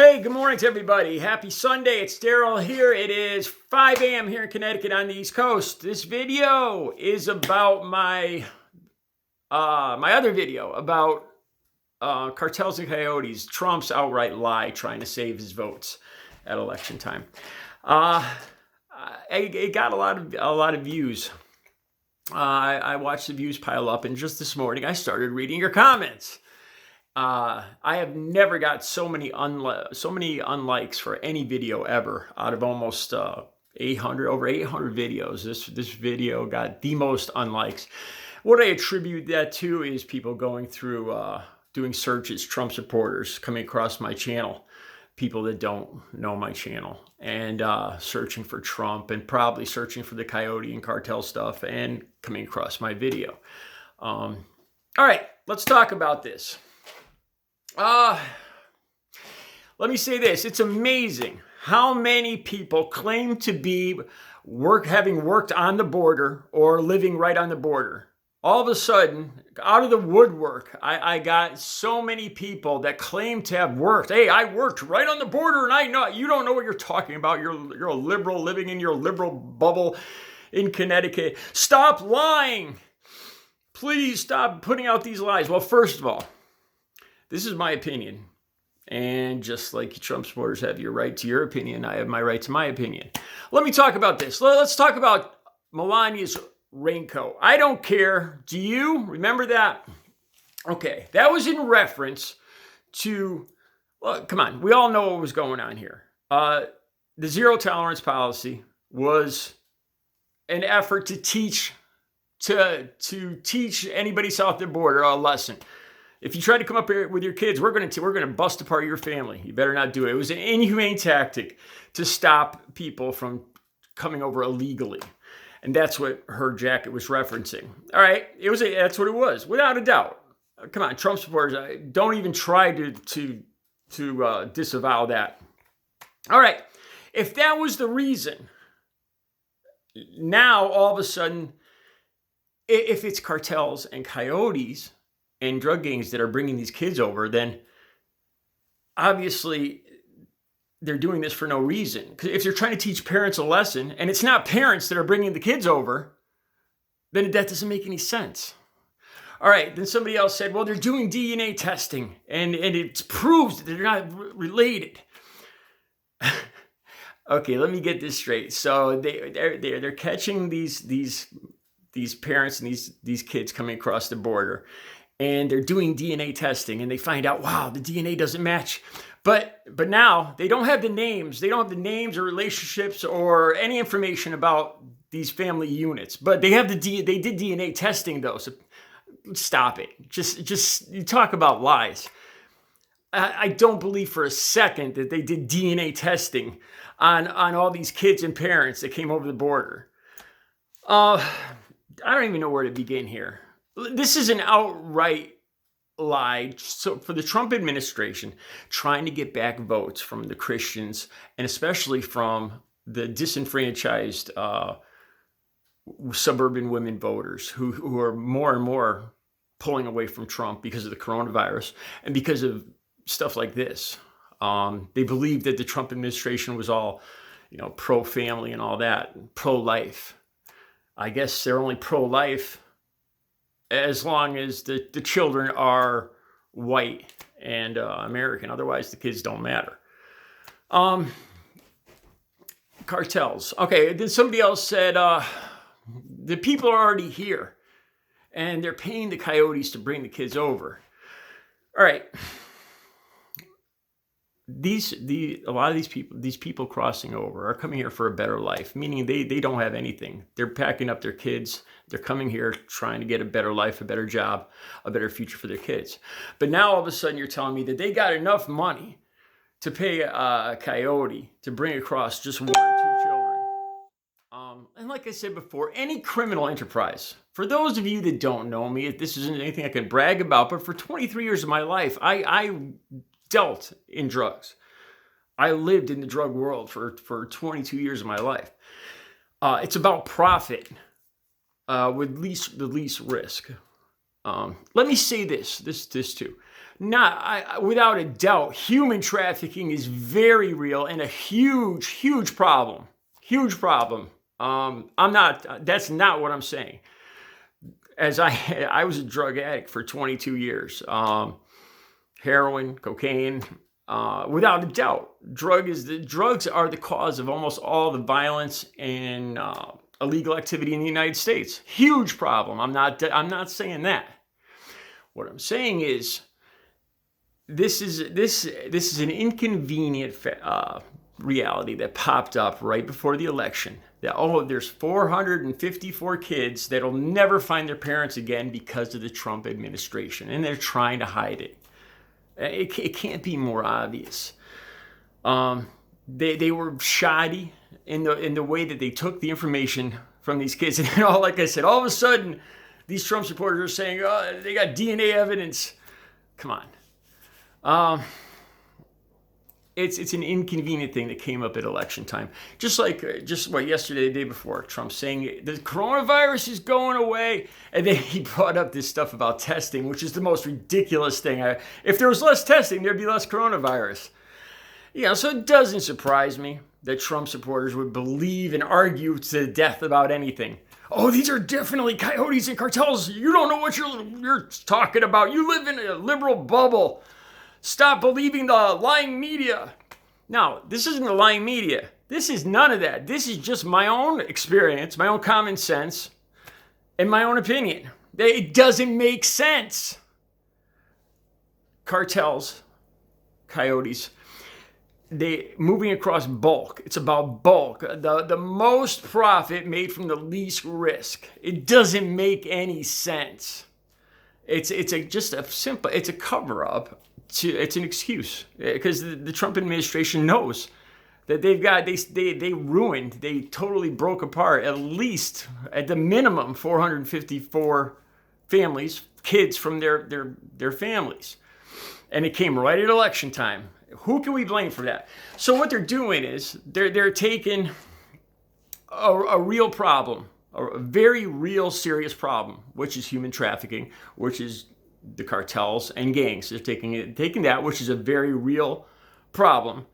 Hey, good morning to everybody. Happy Sunday. It's Daryl here. It is 5 a.m. here in Connecticut on the East Coast. This video is about my other video about cartels and coyotes, Trump's outright lie trying to save his votes at election time. It got a lot of views. I watched the views pile up, and just this morning I started reading your comments. I have never got so many unlikes for any video ever out of almost over 800 videos. This video got the most unlikes. What I attribute that to is people going through doing searches, Trump supporters coming across my channel, people that don't know my channel, and searching for Trump and probably searching for the coyote and cartel stuff and coming across my video. All right, let's talk about this. Let me say this. It's amazing how many people claim to be having worked on the border or living right on the border. All of a sudden, out of the woodwork, I got so many people that claim to have worked. Hey, I worked right on the border, and I know you don't know what you're talking about. You're a liberal living in your liberal bubble in Connecticut. Stop lying. Please stop putting out these lies. Well, first of all, this is my opinion, and just like Trump supporters have your right to your opinion, I have my right to my opinion. Let me talk about this. Let's talk about Melania's raincoat. I don't care. Do you remember that? Okay, that was in reference to, well, come on, we all know what was going on here. The zero tolerance policy was an effort to teach anybody south of the border a lesson. If you try to come up here with your kids, we're going to bust apart your family. You better not do it. It was an inhumane tactic to stop people from coming over illegally. And that's what her jacket was referencing. All right, that's what it was, without a doubt. Come on, Trump supporters, don't even try to disavow that. All right, if that was the reason, now all of a sudden, if it's cartels and coyotes and drug gangs that are bringing these kids over, then obviously they're doing this for no reason. Because if they're trying to teach parents a lesson, and it's not parents that are bringing the kids over, then that doesn't make any sense. All right, then somebody else said, well, they're doing DNA testing, and it proves that they're not related. Okay, let me get this straight. So they're catching these parents and these kids coming across the border, and they're doing DNA testing, and they find out, wow, the DNA doesn't match. But now they don't have the names. They don't have the names or relationships or any information about these family units. But they did DNA testing though. So stop it. Just you talk about lies. I don't believe for a second that they did DNA testing on all these kids and parents that came over the border. I don't even know where to begin here. This is an outright lie. So for the Trump administration, trying to get back votes from the Christians, and especially from the disenfranchised suburban women voters who are more and more pulling away from Trump because of the coronavirus and because of stuff like this. They believe that the Trump administration was all, pro-family and all that, pro-life. I guess they're only pro-life as long as the children are white and American. Otherwise, the kids don't matter. Cartels. Okay, then somebody else said, the people are already here, and they're paying the coyotes to bring the kids over. All right. A lot of these people crossing over are coming here for a better life, meaning they don't have anything. They're packing up their kids. They're coming here trying to get a better life, a better job, a better future for their kids. But now all of a sudden you're telling me that they got enough money to pay a coyote to bring across just 1 or 2 children. And like I said before, any criminal enterprise, for those of you that don't know me, this isn't anything I can brag about, but for 23 years of my life, I dealt in drugs. I lived in the drug world for 22 years of my life. It's about profit with the least risk. Let me say this too. Without a doubt, human trafficking is very real and a huge, huge problem. Huge problem. That's not what I'm saying. I was a drug addict for 22 years. Heroin, cocaine, without a doubt. Drugs are the cause of almost all the violence and illegal activity in the United States. Huge problem. I'm not saying that. What I'm saying is this is an inconvenient reality that popped up right before the election. That there's 454 kids that'll never find their parents again because of the Trump administration, and they're trying to hide it. It can't be more obvious. They were shoddy in the way that they took the information from these kids, and like I said, all of a sudden, these Trump supporters are saying, "Oh, they got DNA evidence." Come on. It's an inconvenient thing that came up at election time. Just yesterday, the day before, Trump saying the coronavirus is going away. And then he brought up this stuff about testing, which is the most ridiculous thing. If there was less testing, there'd be less coronavirus. So it doesn't surprise me that Trump supporters would believe and argue to death about anything. Oh, these are definitely coyotes and cartels. You don't know what you're talking about. You live in a liberal bubble. Stop believing the lying media. Now, this isn't the lying media. This is none of that. This is just my own experience, my own common sense, and my own opinion. It doesn't make sense. Cartels, coyotes, they moving across bulk. It's about bulk. The most profit made from the least risk. It doesn't make any sense. It's a cover-up. It's an excuse because the Trump administration knows that they totally broke apart at the minimum 454 families, kids from their families. And it came right at election time. Who can we blame for that? So what they're doing is they're taking a real problem, a very real serious problem, which is human trafficking, which is the cartels and gangs. They're taking that, which is a very real problem,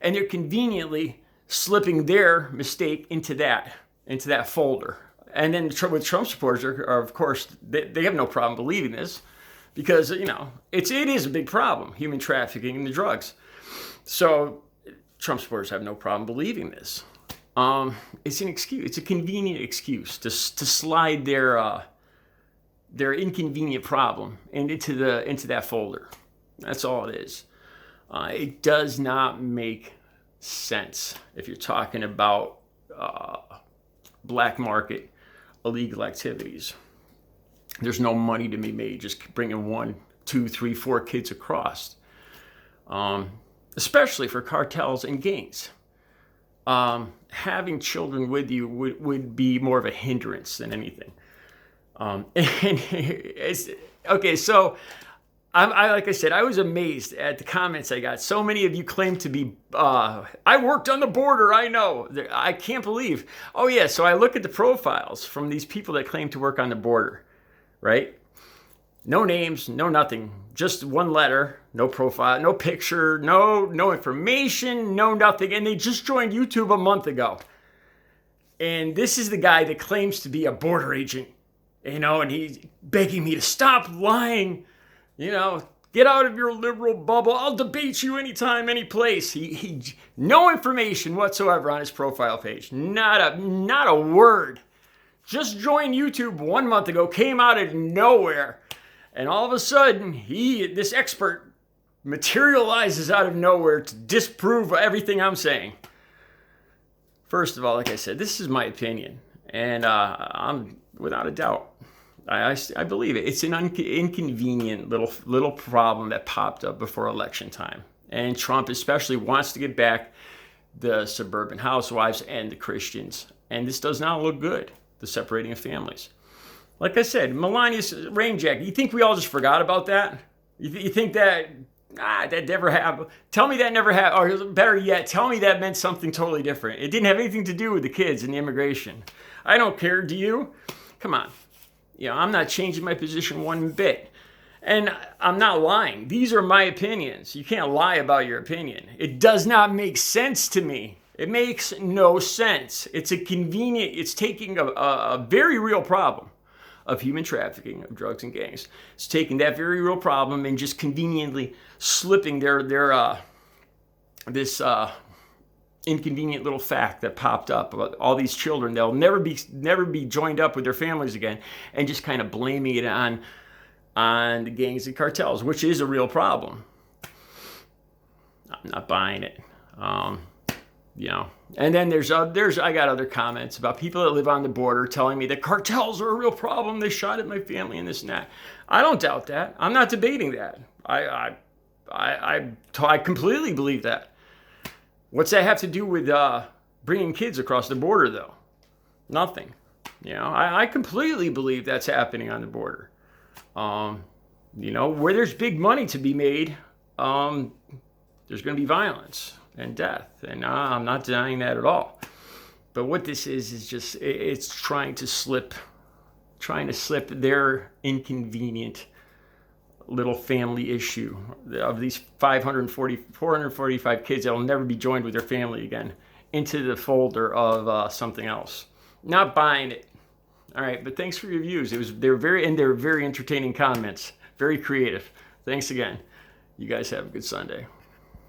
and they're conveniently slipping their mistake into that folder. And then with Trump supporters are of course, they have no problem believing this because, it is a big problem, human trafficking and the drugs. So Trump supporters have no problem believing this. It's an excuse. It's a convenient excuse to slide their inconvenient problem into that folder. That's all it is. It does not make sense if you're talking about black market illegal activities. There's no money to be made just bringing 1, 2, 3, 4 kids across, especially for cartels and gangs. Having children with you would be more of a hindrance than anything. Okay, so like I said, I was amazed at the comments I got. So many of you claim to be, I worked on the border, I know. I can't believe. Oh yeah, so I look at the profiles from these people that claim to work on the border, right? No names, no nothing, just one letter, no profile, no picture, no information, no nothing. And they just joined YouTube a month ago. And this is the guy that claims to be a border agent. And he's begging me to stop lying, get out of your liberal bubble. I'll debate you anytime, any place. He no information whatsoever on his profile page. Not a word. Just joined YouTube 1 month ago, came out of nowhere. And all of a sudden, this expert materializes out of nowhere to disprove everything I'm saying. First of all, like I said, this is my opinion. And I'm without a doubt, I believe it. It's an inconvenient little problem that popped up before election time. And Trump especially wants to get back the suburban housewives and the Christians. And this does not look good, the separating of families. Like I said, Melania's rain jacket. You think we all just forgot about that? You think that never happened? Tell me that never happened. Or better yet, tell me that meant something totally different. It didn't have anything to do with the kids and the immigration. I don't care, do you? Come on. I'm not changing my position one bit. And I'm not lying. These are my opinions. You can't lie about your opinion. It does not make sense to me. It makes no sense. It's taking a very real problem of human trafficking, of drugs and gangs. It's taking that very real problem and just conveniently slipping this inconvenient little fact that popped up about all these children. They'll never be joined up with their families again, and just kind of blaming it on the gangs and cartels, which is a real problem. I'm not buying it. And then I got other comments about people that live on the border telling me that cartels are a real problem. They shot at my family and this and that. I don't doubt that. I'm not debating that. I completely believe that. What's that have to do with bringing kids across the border, though? Nothing. I completely believe that's happening on the border. Where there's big money to be made, there's going to be violence and death. And I'm not denying that at all. But what this is just, it's trying to slip their inconvenient little family issue of these 445 kids that will never be joined with their family again into the folder of something else. Not buying it. All right, but thanks for your views. They're very entertaining comments. Very creative. Thanks again. You guys have a good Sunday.